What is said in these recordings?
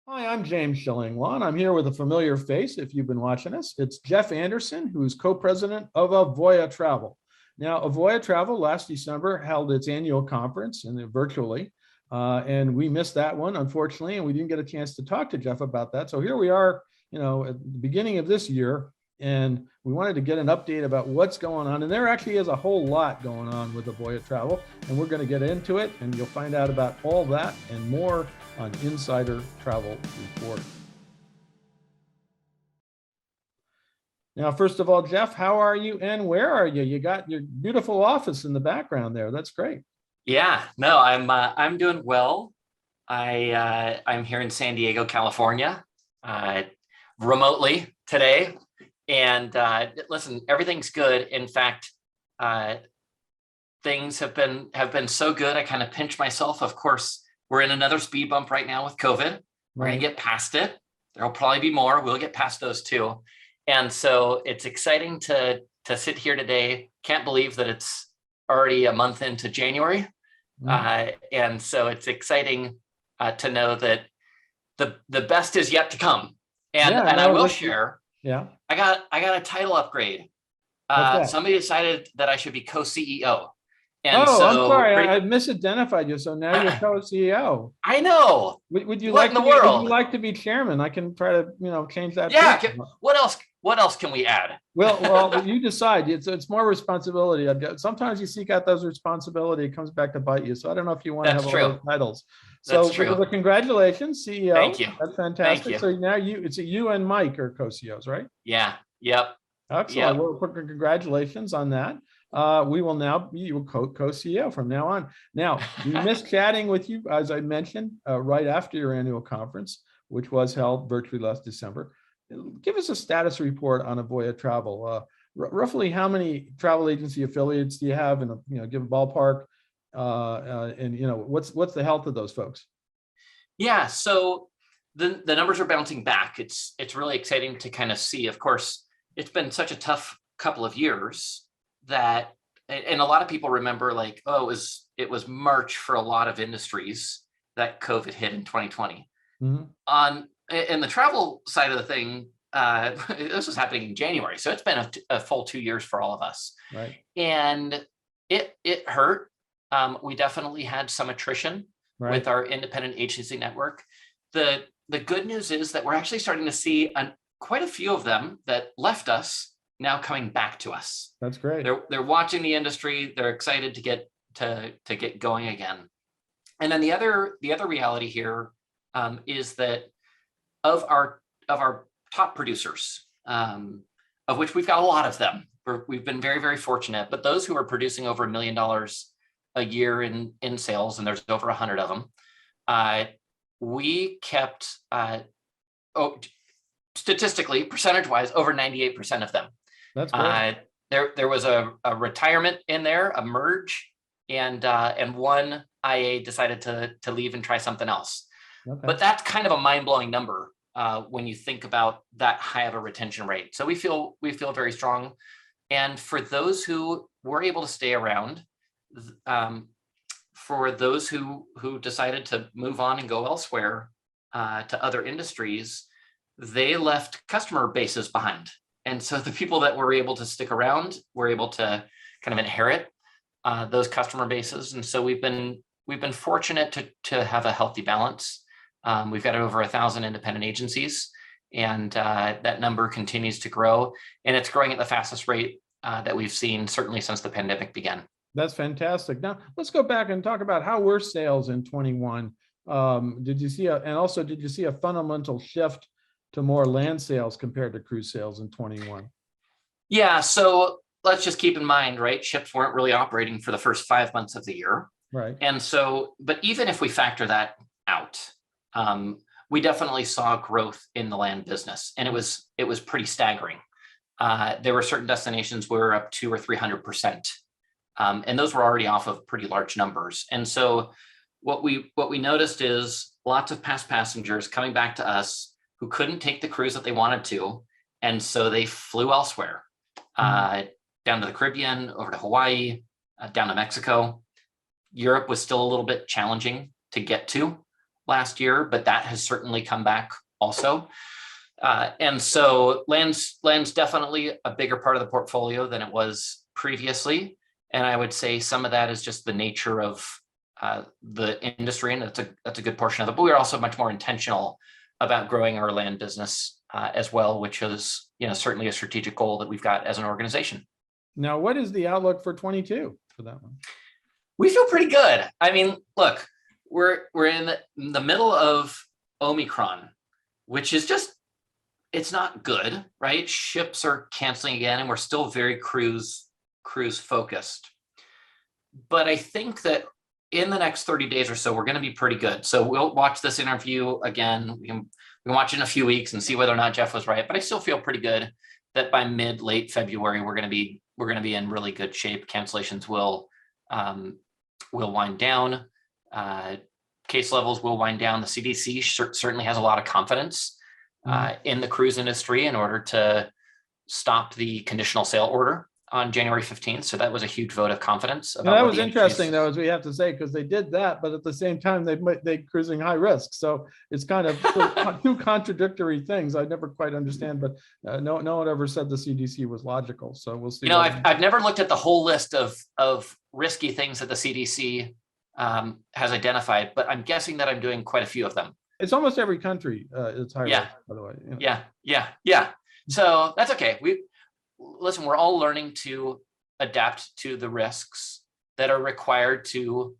Hi, I'm James Shillinglaw, and I'm here with a familiar face if you've been watching us. It's Jeff Anderson, who's co-president of Avoya Travel. Now, Avoya Travel last December held its annual conference and virtually, and we missed that one, unfortunately, and we didn't get a chance to talk to Jeff about that. So here we are, at the beginning of this year, and we wanted to get an update about what's going on. And there actually is a whole lot going on with Avoya Travel, and we're going to get into it, and you'll find out about all that and more on Insider Travel Report. Now, first of all, Jeff, how are you and where are you? You got your beautiful office in the background there. That's great. Yeah, no, I'm doing well. I'm here in San Diego, California, remotely today. And listen, everything's good. In fact, things have been so good. I kind of pinch myself. Of course, we're in another speed bump right now with COVID. We're gonna get past it. There'll probably be more. We'll get past those too. And so it's exciting to sit here today. Can't believe that it's already a month into January. And so it's exciting to know that the best is yet to come. And I will share. Yeah. I got a title upgrade. Somebody decided that I should be co-CEO. And so I'm sorry, I misidentified you. So now you're co-CEO. I know. Would you like to be chairman? I can try to, change that. Yeah. What else can we add? Well, you decide. It's more responsibility. Sometimes you seek out those responsibility, it comes back to bite you. So I don't know if you want to have all those titles. So congratulations, CEO. Thank you. That's fantastic. So now it's you and Mike are co-CEOs, right? Yeah. Yep. Excellent. Well, congratulations on that. We will now be co-CEO from now on. Now, we missed chatting with you, as I mentioned, right after your annual conference, which was held virtually last December. Give us a status report on Avoya Travel. Roughly how many travel agency affiliates do you have, and give a ballpark, and what's the health of those folks? Yeah, so the numbers are bouncing back. It's really exciting to kind of see. Of course, it's been such a tough couple of years that, and a lot of people remember like, oh, it was March for a lot of industries that COVID hit in 2020. In the travel side of the thing, this was happening in January, so it's been a full 2 years for all of us. Right. And it hurt. We definitely had some attrition with our independent agency network. The good news is that we're actually starting to see quite a few of them that left us now coming back to us. That's great. They're watching the industry. They're excited to get going again. And then the other reality here is that of our top producers, of which we've got a lot of them, we've been very, very fortunate, but those who are producing over $1 million a year in sales, and there's over 100 of them, we kept, statistically, percentage-wise, over 98% of them. That's great. There was a retirement in there, a merge, and one IA decided to leave and try something else. Okay. But that's kind of a mind-blowing number when you think about that high of a retention rate. So we feel very strong. And for those who were able to stay around, for those who decided to move on and go elsewhere to other industries, they left customer bases behind. And so the people that were able to stick around were able to kind of inherit those customer bases. And so we've been fortunate to have a healthy balance. We've got over 1,000 independent agencies, and that number continues to grow, and it's growing at the fastest rate that we've seen certainly since the pandemic began. That's fantastic. Now let's go back and talk about how were sales in 21. Did you see a fundamental shift to more land sales compared to cruise sales in 21? Yeah, so let's just keep in mind, right? Ships weren't really operating for the first 5 months of the year. Right. And so, but even if we factor that out, we definitely saw growth in the land business, and it was pretty staggering. There were certain destinations where we were up 200 or 300%. And those were already off of pretty large numbers. And so what we noticed is lots of past passengers coming back to us who couldn't take the cruise that they wanted to. And so they flew elsewhere, down to the Caribbean, over to Hawaii, down to Mexico. Europe was still a little bit challenging to get to. last year, but that has certainly come back also. And so land's definitely a bigger part of the portfolio than it was previously. And I would say some of that is just the nature of the industry, and that's a good portion of it. But we're also much more intentional about growing our land business as well, which is certainly a strategic goal that we've got as an organization. Now, what is the outlook for 22 for that one? We feel pretty good. I mean, look, we're in the middle of Omicron, which is just, it's not good, right? Ships are canceling again, and we're still very cruise focused. But I think that in the next 30 days or so, we're going to be pretty good. So we'll watch this interview again. We can watch it in a few weeks and see whether or not Jeff was right. But I still feel pretty good that by late February, we're going to be in really good shape. Cancellations will wind down. Case levels will wind down. The CDC certainly has a lot of confidence in the cruise industry in order to stop the conditional sail order on January 15th. So that was a huge vote of confidence. About that was interesting, though, as we have to say, because they did that, but at the same time, they cruising high risk. So it's kind of two contradictory things. I never quite understand, but no one ever said the CDC was logical. So we'll see. I've never looked at the whole list of risky things that the CDC has identified, but I'm guessing that I'm doing quite a few of them. It's almost every country. It's high risk, by the way. Yeah. So that's okay. Listen, we're all learning to adapt to the risks that are required to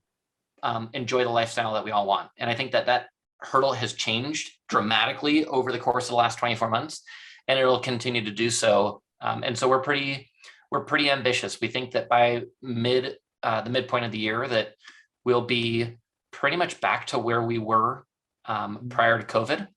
enjoy the lifestyle that we all want. And I think that hurdle has changed dramatically over the course of the last 24 months, and it'll continue to do so. And so we're pretty ambitious. We think that by the midpoint of the year that we'll be pretty much back to where we were prior to COVID.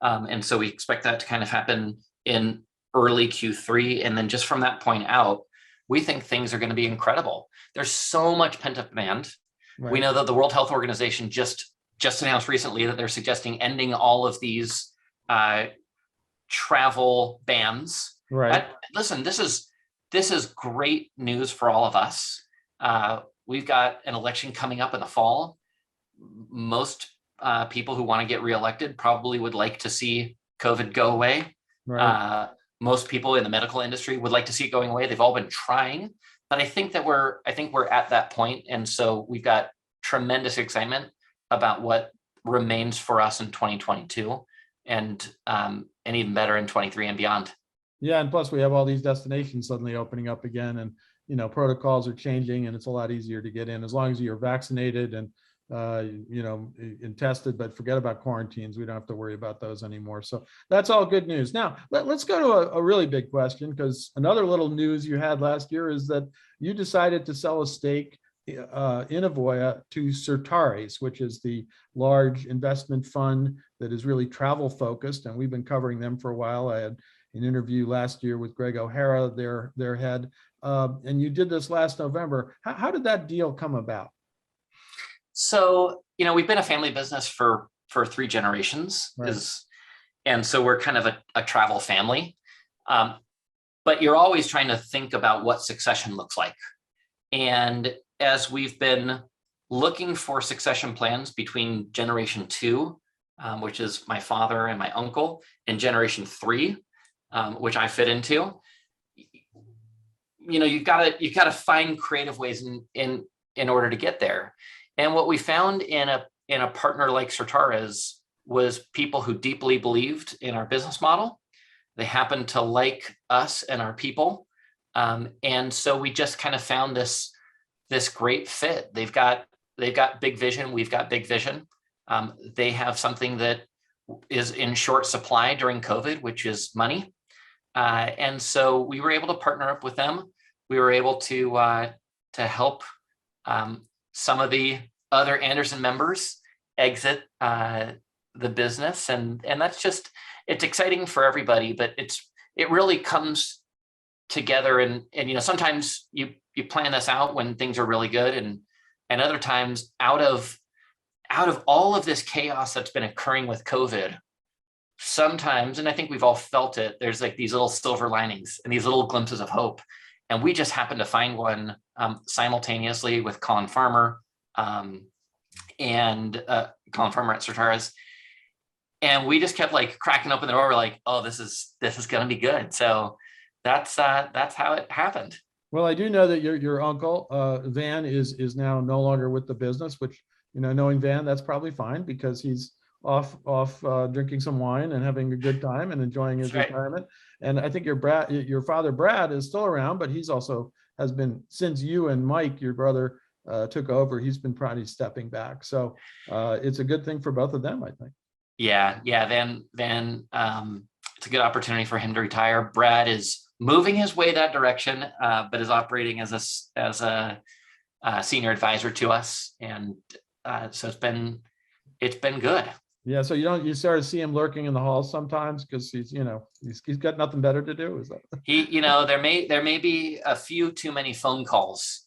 And so we expect that to kind of happen in early Q3. And then just from that point out, we think things are going to be incredible. There's so much pent-up demand. Right. We know that the World Health Organization just announced recently that they're suggesting ending all of these travel bans. Right. Listen, this is great news for all of us. We've got an election coming up in the fall. Most people who want to get reelected probably would like to see COVID go away. Right. Most people in the medical industry would like to see it going away. They've all been trying, but I think we're at that point. And so we've got tremendous excitement about what remains for us in 2022 and even better in 23 and beyond. Yeah. And plus we have all these destinations suddenly opening up again, and, protocols are changing, and it's a lot easier to get in as long as you're vaccinated and, and tested, but forget about quarantines. We don't have to worry about those anymore. So that's all good news. Now, let's go to a really big question, because another little news you had last year is that you decided to sell a stake in Avoya to Certares, which is the large investment fund that is really travel focused. And we've been covering them for a while. I had an interview last year with Greg O'Hara, their head. And you did this last November. How did that deal come about? So, we've been a family business for 3 generations, right. And so we're kind of a travel family. But you're always trying to think about what succession looks like. And as we've been looking for succession plans between generation 2, which is my father and my uncle, and generation 3, which I fit into, you've got to find creative ways in order to get there. And what we found in a partner like Certares was people who deeply believed in our business model. They happened to like us and our people. And so we just kind of found this great fit. They've got big vision. We've got big vision. They have something that is in short supply during COVID, which is money. And so we were able to partner up with them. We were able to help some of the other Anderson members exit the business, and that's just, it's exciting for everybody, but it really comes together, and sometimes you plan this out when things are really good, and other times out of all of this chaos that's been occurring with COVID, sometimes, and I think we've all felt it, there's like these little silver linings and these little glimpses of hope. And we just happened to find one simultaneously with Colin Farmer and column farmer at Certares. And we just kept like cracking open the door. We're like, oh, this is going to be good. So that's how it happened. Well, I do know that your uncle Van is now no longer with the business, which, knowing Van, that's probably fine because he's off drinking some wine and having a good time and enjoying his That's right. retirement. And I think your father Brad is still around, but he's also has been, since you and Mike, your brother, took over, he's been probably stepping back. So it's a good thing for both of them, I think. Yeah. Van, it's a good opportunity for him to retire. Brad is moving his way that direction, but is operating as a senior advisor to us, and so it's been good. Yeah, so you sort of see him lurking in the halls sometimes because he's got nothing better to do. Is that There may be a few too many phone calls,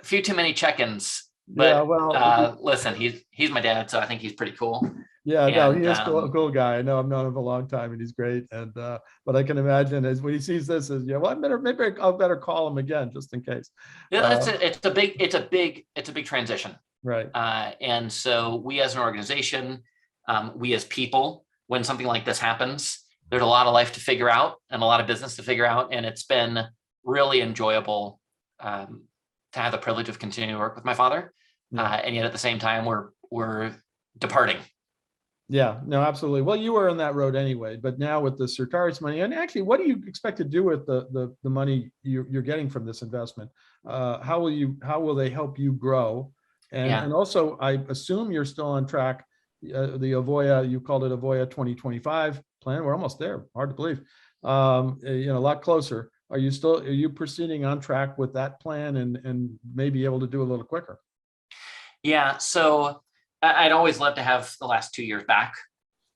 few too many check-ins. But yeah, well, listen, he's my dad, so I think he's pretty cool. yeah, no, he And is cool guy. I know I've known him a long time, and he's great. And but I can imagine as when he sees this, as well, maybe I'll better call him again just in case. it's a big transition. Right. And so we as an organization, we as people, when something like this happens, there's a lot of life to figure out and a lot of business to figure out. And it's been really enjoyable to have the privilege of continuing to work with my father. Yeah. And yet at the same time, we're departing. Yeah, no, absolutely. Well, you were on that road anyway, but now with the Certares money, and actually, what do you expect to do with the money you're getting from this investment? How will they help you grow? And also, I assume you're still on track. The Avoya, you called it Avoya 2025 plan. We're almost there. Hard to believe. A lot closer. Are you proceeding on track with that plan and maybe able to do a little quicker? Yeah. So I'd always love to have the last 2 years back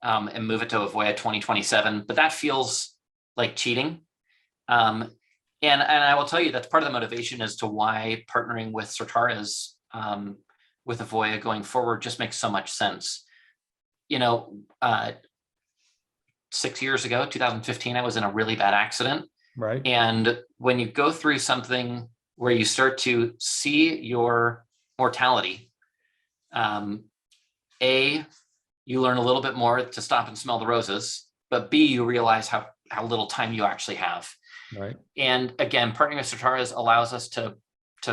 and move it to Avoya 2027, but that feels like cheating. And I will tell you that's part of the motivation as to why partnering with Certares with Avoya going forward just makes so much sense. 6 years ago, 2015, I was in a really bad accident. Right. And when you go through something where you start to see your mortality, A, you learn a little bit more to stop and smell the roses, but B, you realize how little time you actually have. Right. And again, partnering with Certares allows us to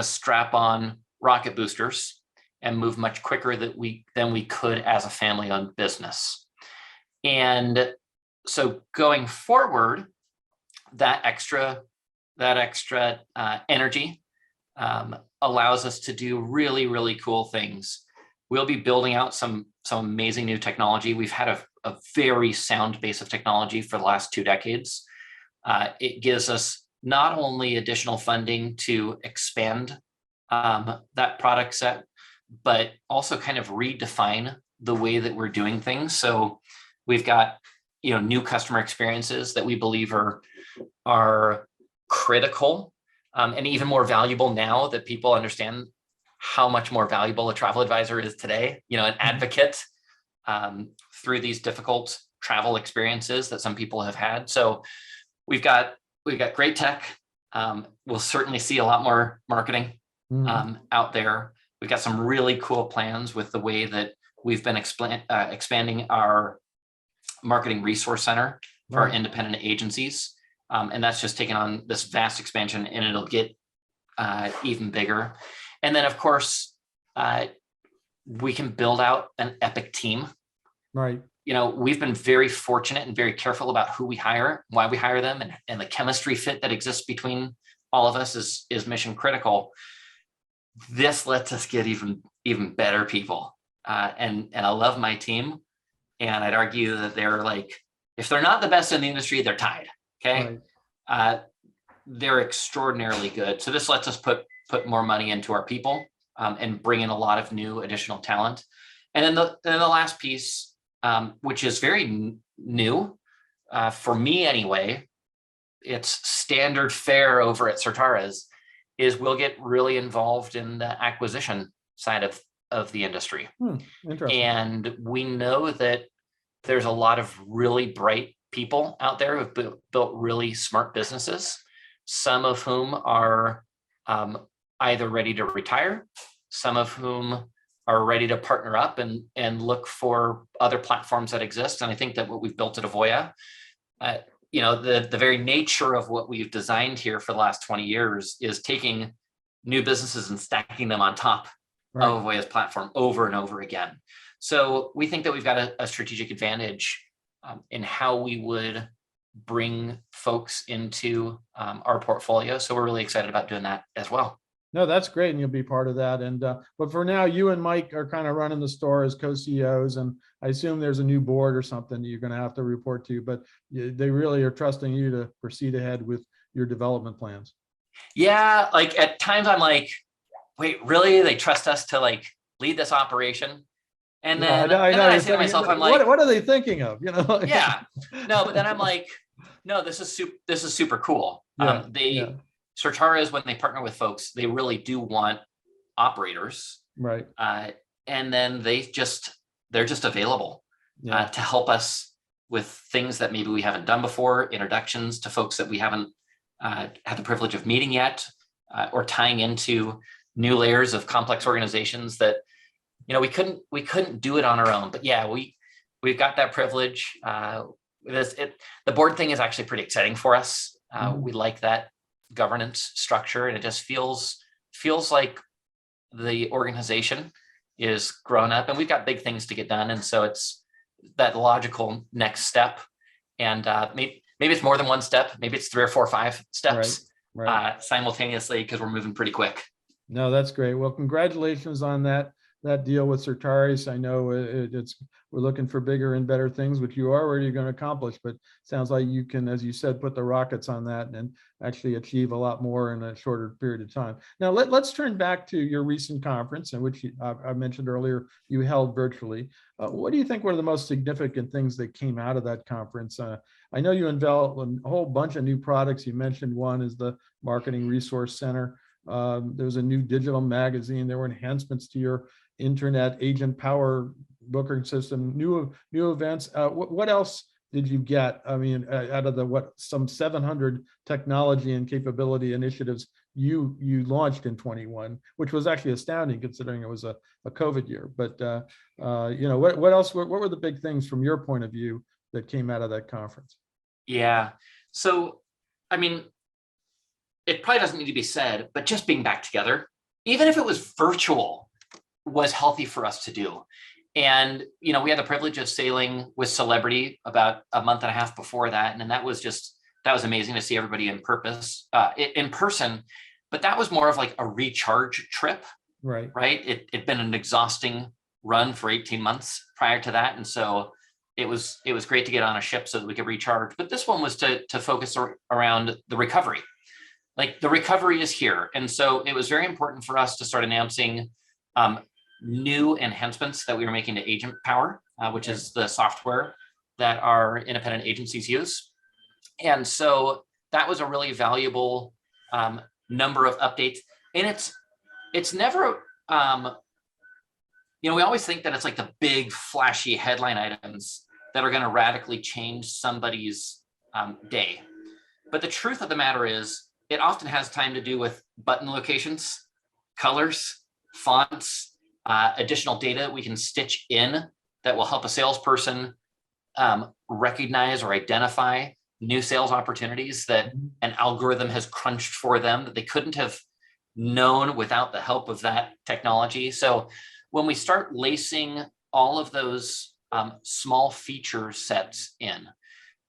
strap on rocket boosters and move much quicker than we could as a family-owned business. And so going forward, that extra energy allows us to do really, really cool things. We'll be building out some amazing new technology. We've had a very sound base of technology for the last 2 decades. It gives us not only additional funding to expand that product set, but also kind of redefine the way that we're doing things. So we've got new customer experiences that we believe are critical and even more valuable now that people understand how much more valuable a travel advisor is today, an advocate through these difficult travel experiences that some people have had. So we've got great tech. We'll certainly see a lot more marketing out there. We've got some really cool plans with the way that we've been expanding our marketing resource center for our independent agencies. And that's just taken on this vast expansion, and it'll get even bigger. And then, of course, we can build out an epic team. Right. We've been very fortunate and very careful about who we hire, why we hire them, and the chemistry fit that exists between all of us is mission critical. This lets us get even better people. And I love my team. And I'd argue that they're like, if they're not the best in the industry, they're tied. Okay. Right. They're extraordinarily good. So this lets us put more money into our people and bring in a lot of new additional talent. And then the last piece, which is very new for me anyway, it's standard fare over at Certares, is we'll get really involved in the acquisition side of the industry. Interesting. And we know that there's a lot of really bright people out there who've built really smart businesses, some of whom are either ready to retire, some of whom are ready to partner up and look for other platforms that exist. And I think that what we've built at Avoya, the very nature of what we've designed here for the last 20 years is taking new businesses and stacking them on top of Avoya's platform over and over again. So we think that we've got a strategic advantage in how we would bring folks into our portfolio. So we're really excited about doing that as well. No, that's great, and you'll be part of that. And but for now, you and Mike are kind of running the store as co-CEOs, and I assume there's a new board or something you're going to have to report to. But they really are trusting you to proceed ahead with your development plans. Yeah, like at times I'm like, wait, really? They trust us to like lead this operation? And then, I say to myself, I'm like, what are they thinking of? Yeah, no, but then I'm like, no, this is super cool. Certaras, when they partner with folks, they really do want operators, right? And then they're just available to help us with things that maybe we haven't done before, introductions to folks that we haven't had the privilege of meeting yet, or tying into new layers of complex organizations that we couldn't do it on our own. But yeah, we've got that privilege. The board thing is actually pretty exciting for us. We like that governance structure, and it just feels like the organization is grown up, and we've got big things to get done, and so it's that logical next step. And maybe it's more than one step, maybe it's 3 or 4 or 5 steps simultaneously, because we're moving pretty quick. No, that's great. Well, congratulations on that deal with Certares. I know we're looking for bigger and better things, which you are already going to accomplish, but sounds like you can, as you said, put the rockets on that and actually achieve a lot more in a shorter period of time. Now, let's turn back to your recent conference, in which I mentioned earlier you held virtually. What do you think were the most significant things that came out of that conference? I know you unveiled a whole bunch of new products. You mentioned one is the Marketing Resource Center. There was a new digital magazine. There were enhancements to your internet agent power booking system, new events. What else did you get? I mean, out of some 700 technology and capability initiatives you launched in 21, which was actually astounding considering it was a COVID year. But what else? What were the big things from your point of view that came out of that conference? Yeah. So, I mean, it probably doesn't need to be said, but just being back together, even if it was virtual, was healthy for us to do. And, we had the privilege of sailing with Celebrity about a month and a half before that. And that was amazing to see everybody in person, but that was more of like a recharge trip, right? It'd been an exhausting run for 18 months prior to that. And so it was great to get on a ship so that we could recharge. But this one was to focus around the recovery. Like, the recovery is here. And so it was very important for us to start announcing new enhancements that we were making to Agent Power, which is the software that our independent agencies use. And so that was a really valuable number of updates. And it's never, we always think that it's like the big flashy headline items that are going to radically change somebody's day. But the truth of the matter is, it often has time to do with button locations, colors, fonts, additional data we can stitch in that will help a salesperson recognize or identify new sales opportunities that an algorithm has crunched for them that they couldn't have known without the help of that technology. So when we start lacing all of those small feature sets in,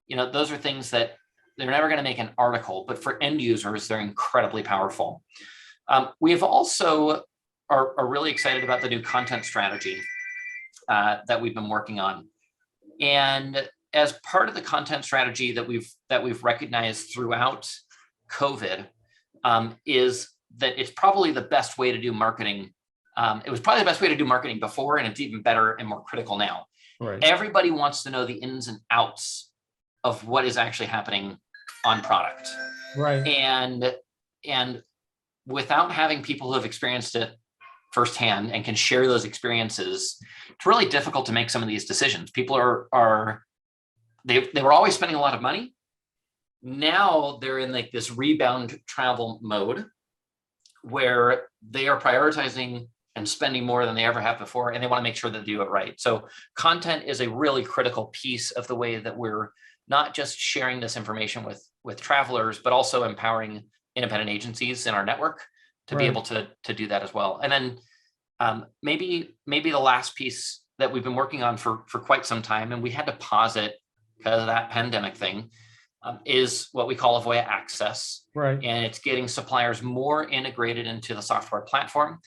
those are things that they're never going to make an article, but for end users, they're incredibly powerful. We have also are really excited about the new content strategy that we've been working on. And as part of the content strategy that we've recognized throughout COVID is that it's probably the best way to do marketing. It was probably the best way to do marketing before, and it's even better and more critical now. Right. Everybody wants to know the ins and outs of what is actually happening on product. Right. And without having people who have experienced it firsthand and can share those experiences, it's really difficult to make some of these decisions. People they were always spending a lot of money. Now they're in like this rebound travel mode where they are prioritizing and spending more than they ever have before, and they want to make sure that they do it right. So content is a really critical piece of the way that we're not just sharing this information with travelers, but also empowering independent agencies in our network to be Right. able to do that as well. And then maybe the last piece that we've been working on for quite some time, and we had to pause it because of that pandemic thing, is what we call Avoya Access. Right. And it's getting suppliers more integrated into the software platform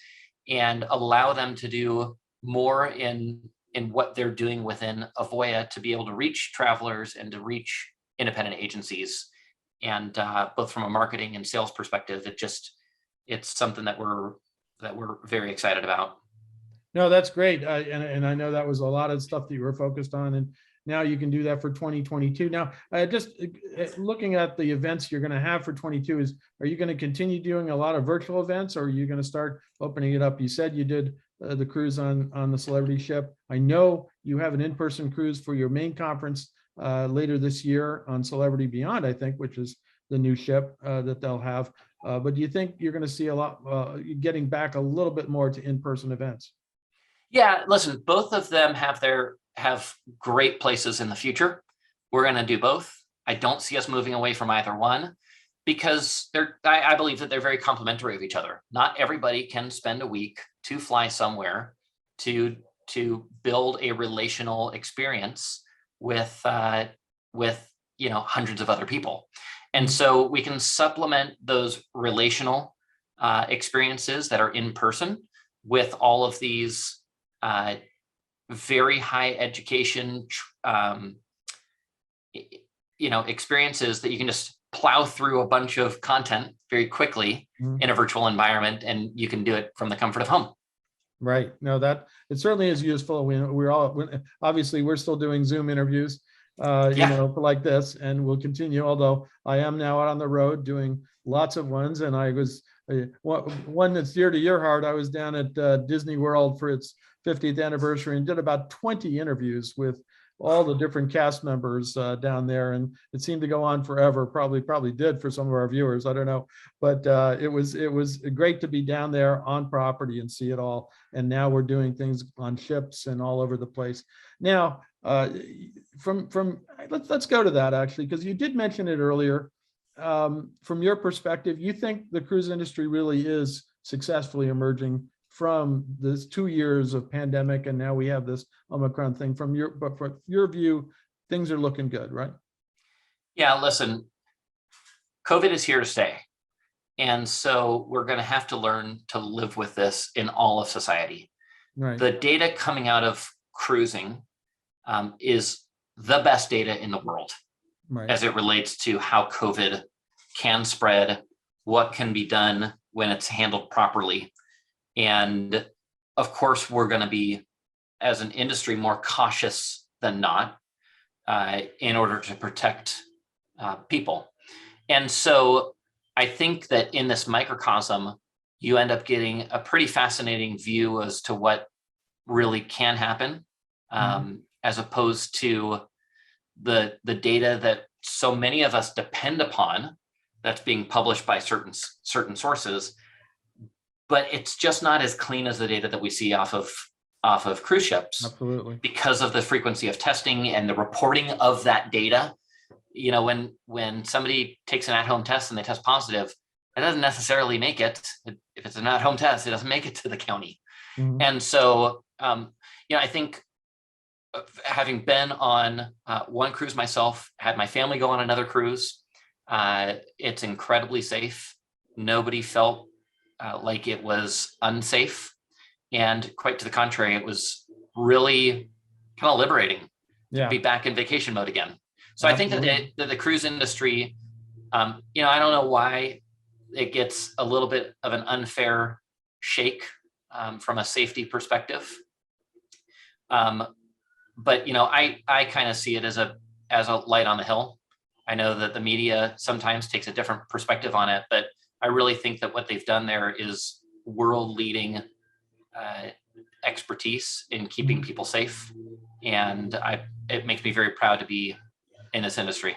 and allow them to do more in what they're doing within Avoya to be able to reach travelers and to reach independent agencies. And both from a marketing and sales perspective, it's something that we're very excited about. No, that's great. And I know that was a lot of stuff that you were focused on, and now you can do that for 2022. Now, just looking at the events you're going to have for 22, are you going to continue doing a lot of virtual events, or are you going to start opening it up? You said you did the cruise on the Celebrity Ship. I know you have an in-person cruise for your main conference later this year on Celebrity Beyond, I think, which is the new ship that they'll have. But do you think you're going to see a lot getting back a little bit more to in-person events? Yeah, listen, both of them have great places in the future. We're going to do both. I don't see us moving away from either one because I believe that they're very complementary of each other. Not everybody can spend a week to fly somewhere to build a relational experience with hundreds of other people. And so we can supplement those relational experiences that are in person with all of these very high education, experiences that you can just plow through a bunch of content very quickly in a virtual environment, and you can do it from the comfort of home. Right. No, that it certainly is useful. Obviously we're still doing Zoom interviews, like this, and we'll continue. Although I am now out on the road doing lots of ones, and I was one that's dear to your heart. I was down at Disney World for its 50th anniversary and did about 20 interviews with all the different cast members down there, and it seemed to go on forever. Probably did for some of our viewers, I don't know, but it was great to be down there on property and see it all. And now we're doing things on ships and all over the place. Now, let's go to that actually, because you did mention it earlier. From your perspective, you think the cruise industry really is successfully emerging from this 2 years of pandemic, and now we have this Omicron thing. From your view, things are looking good, right? Yeah, listen, COVID is here to stay. And so we're going to have to learn to live with this in all of society. Right. The data coming out of cruising is the best data in the world, right, as it relates to how COVID can spread, what can be done when it's handled properly. And of course, we're going to be, as an industry, more cautious than not in order to protect people. And so I think that in this microcosm, you end up getting a pretty fascinating view as to what really can happen, as opposed to the data that so many of us depend upon that's being published by certain sources. But it's just not as clean as the data that we see off of cruise ships. Absolutely. Because of the frequency of testing and the reporting of that data. When somebody takes an at-home test and they test positive, it doesn't necessarily make it. If it's an at-home test, it doesn't make it to the county. And so, I think having been on one cruise myself, had my family go on another cruise, it's incredibly safe. Nobody felt like it was unsafe, and quite to the contrary, it was really kind of liberating to be back in vacation mode again. So absolutely. I think that the cruise industry, I don't know why it gets a little bit of an unfair shake from a safety perspective, but I kind of see it as a light on the hill. I know that the media sometimes takes a different perspective on it, but I really think that what they've done there is world-leading expertise in keeping people safe, and it makes me very proud to be in this industry.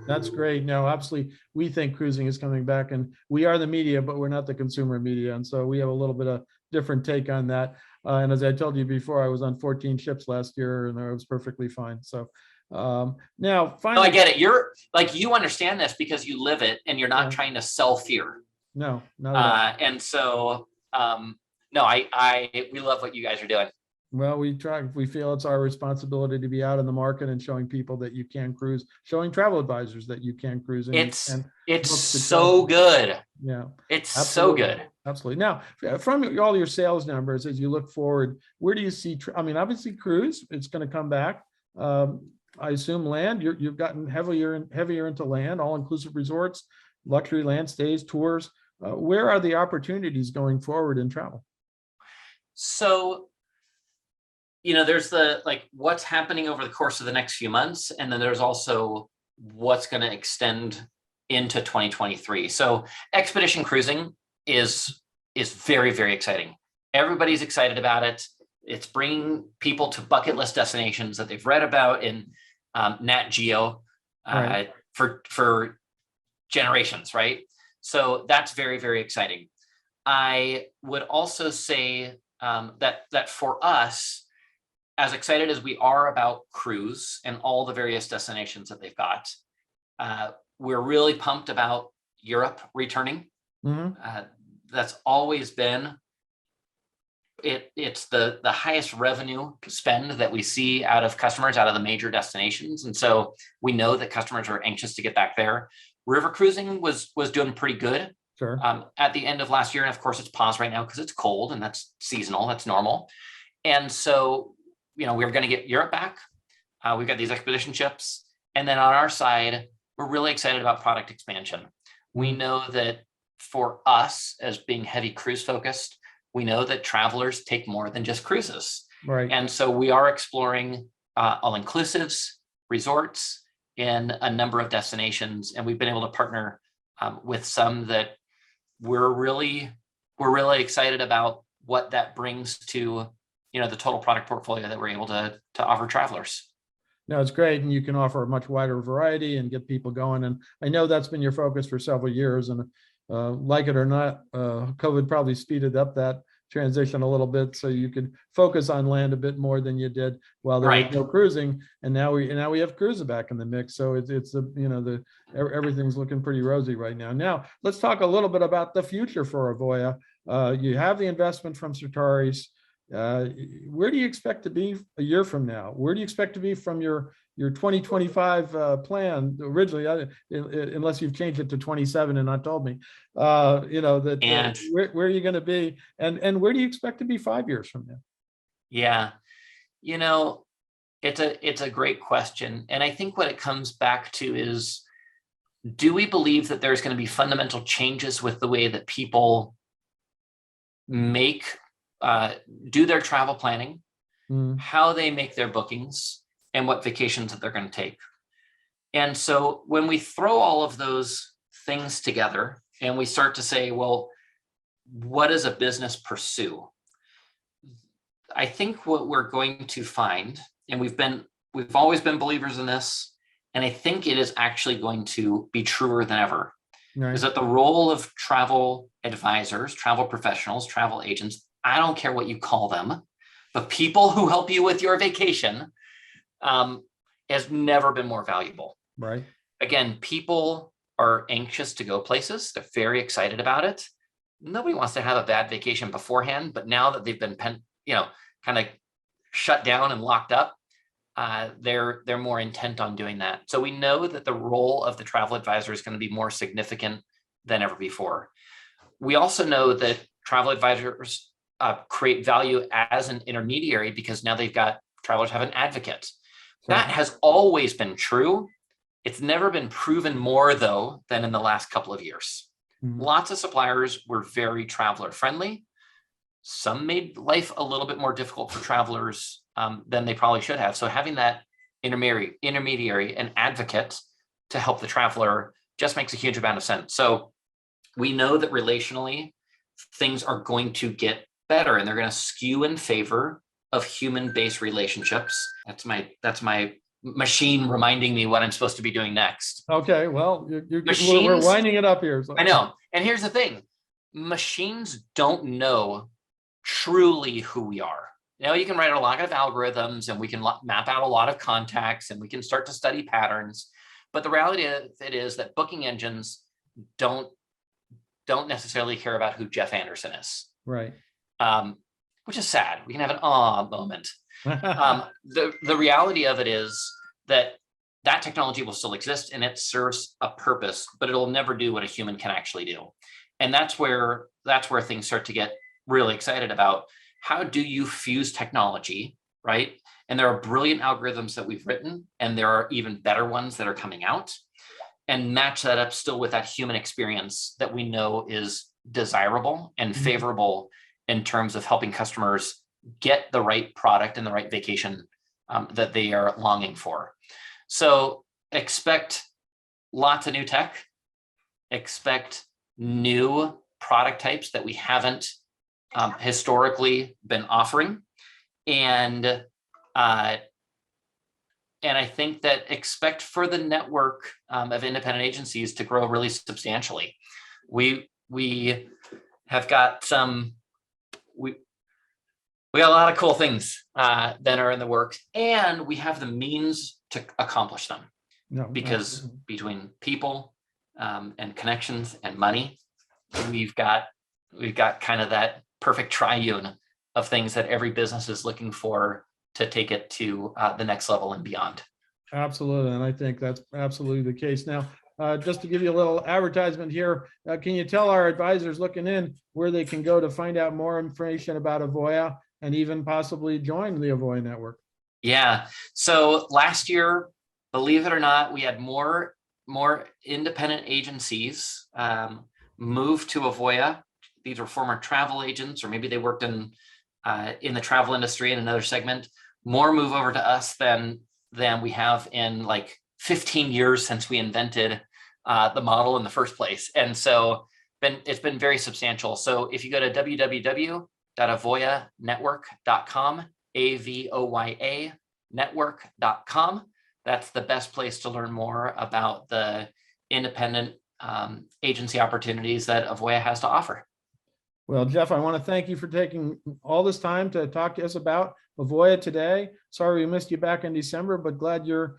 That's great. No, absolutely. We think cruising is coming back, and we are the media, but we're not the consumer media, and so we have a little bit of different take on that. And as I told you before, I was on 14 ships last year and I was perfectly fine. So now No, finally, I get it. You're like, you understand this because you live it and you're not Yeah. trying to sell fear. no, not at all. And so, no, we love what you guys are doing. Well, we feel it's our responsibility to be out in the market and showing people that you can cruise, showing travel advisors that you can cruise and you It's can it's book so successful. good. Yeah, It's so absolutely. good. Absolutely. Now, from all your sales numbers, as you look forward, where do you see, I mean, obviously cruise, it's going to come back. I assume land, you've gotten heavier and heavier into land, all-inclusive resorts, luxury land stays, tours. Where are the opportunities going forward in travel? So, there's the like what's happening over the course of the next few months, and then there's also what's going to extend into 2023. So expedition cruising is very, very exciting. Everybody's excited about it. It's bringing people to bucket list destinations that they've read about in Nat Geo Right. for generations, right? So that's very, very exciting. I would also say that for us, as excited as we are about cruise and all the various destinations that they've got, we're really pumped about Europe returning. Mhm. That's always been it's the highest revenue spend that we see out of customers out of the major destinations, and so we know that customers are anxious to get back there. River cruising was doing pretty good Sure. at the end of last year, and of course it's paused right now because it's cold and that's seasonal, that's normal. And so we're going to get Europe back. We've got these expedition ships, and then on our side, we're really excited about product expansion. We Mhm. know that for us, as being heavy cruise focused, we know that travelers take more than just cruises. Right. And so we are exploring all-inclusives, resorts in a number of destinations. And we've been able to partner with some that we're really excited about what that brings to the total product portfolio that we're able to offer travelers. No, it's great. And you can offer a much wider variety and get people going. And I know that's been your focus for several years. And like it or not, COVID probably speeded up that transition a little bit, so you could focus on land a bit more than you did while there was Right. no cruising. And now we have cruising back in the mix. So it's everything's looking pretty rosy right now. Now let's talk a little bit about the future for Avoya. You have the investment from Certares. Where do you expect to be a year from now? Where do you expect to be from your 2025 plan originally, unless you've changed it to 27 and not told me, And where are you going to be, and where do you expect to be 5 years from now? yeah, it's a great question. And I think what it comes back to is, do we believe that there's going to be fundamental changes with the way that people do their travel planning, how they make their bookings, and what vacations that they're going to take? And so when we throw all of those things together and we start to say, well, what does a business pursue? I think what we're going to find, and we've always been believers in this, and I think it is actually going to be truer than ever, Right. is that the role of travel advisors, travel professionals, travel agents, I don't care what you call them, but people who help you with your vacation, has never been more valuable. Right. Again, people are anxious to go places. They're very excited about it. Nobody wants to have a bad vacation beforehand, but now that they've been kind of shut down and locked up, they're more intent on doing that. So we know that the role of the travel advisor is going to be more significant than ever before. We also know that travel advisors create value as an intermediary, because now travelers have an advocate. Sure. That has always been true. It's never been proven more, though, than in the last couple of years. Mhm. Lots of suppliers were very traveler friendly. Some made life a little bit more difficult for travelers than they probably should have. So having that intermediary, an advocate to help the traveler, just makes a huge amount of sense. So we know that relationally, things are going to get better, and they're going to skew in favor of human-based relationships. That's my machine reminding me what I'm supposed to be doing next. Okay, well, we're Machines, winding it up here. So. I know. And here's the thing: machines don't know truly who we are. You can write a lot of algorithms and we can map out a lot of contacts and we can start to study patterns. But the reality of it is that booking engines don't necessarily care about who Jeff Anderson is. Right. Which is sad. We can have an moment. The reality of it is that technology will still exist and it serves a purpose, but it'll never do what a human can actually do. And that's where things start to get really excited about. How do you fuse technology, right? And there are brilliant algorithms that we've written, and there are even better ones that are coming out, and match that up still with that human experience that we know is desirable and favorable in terms of helping customers get the right product and the right vacation that they are longing for. So expect lots of new tech, expect new product types that we haven't historically been offering. And I think that expect for the network of independent agencies to grow really substantially. We have got we got a lot of cool things that are in the works, and we have the means to accomplish them. No, because absolutely. between people and connections and money, we've got kind of that perfect triune of things that every business is looking for to take it to the next level and beyond. Absolutely. And I think that's absolutely the case. Now, just to give you a little advertisement here, can you tell our advisors looking in where they can go to find out more information about Avoya and even possibly join the Avoya network? Yeah. So last year, believe it or not, we had more independent agencies move to Avoya. These were former travel agents, or maybe they worked in the travel industry in another segment. More move over to us than we have in like 15 years since we invented the model in the first place. And so it's been very substantial. So if you go to www.avoyanetwork.com, AVOYA network.com, that's the best place to learn more about the independent agency opportunities that Avoya has to offer. Well, Jeff, I want to thank you for taking all this time to talk to us about Avoya today. Sorry we missed you back in December, but glad you're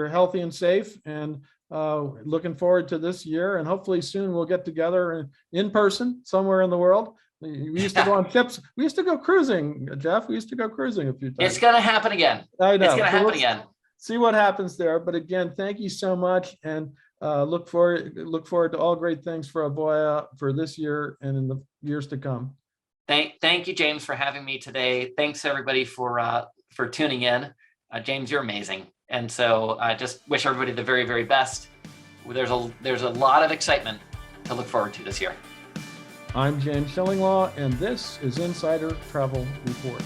healthy and safe, and looking forward to this year. And hopefully soon we'll get together in person somewhere in the world. We used to go on trips. We used to go cruising, Jeff. We used to go cruising a few times. It's going to happen again. I know. It's going to happen again. See what happens there. But again, thank you so much, and look forward to all great things for Avoya for this year and in the years to come. Thank you, James, for having me today. Thanks everybody for tuning in. James, you're amazing, and so I just wish everybody the very, very best. There's a lot of excitement to look forward to this year. I'm James Shillinglaw, and this is Insider Travel Report.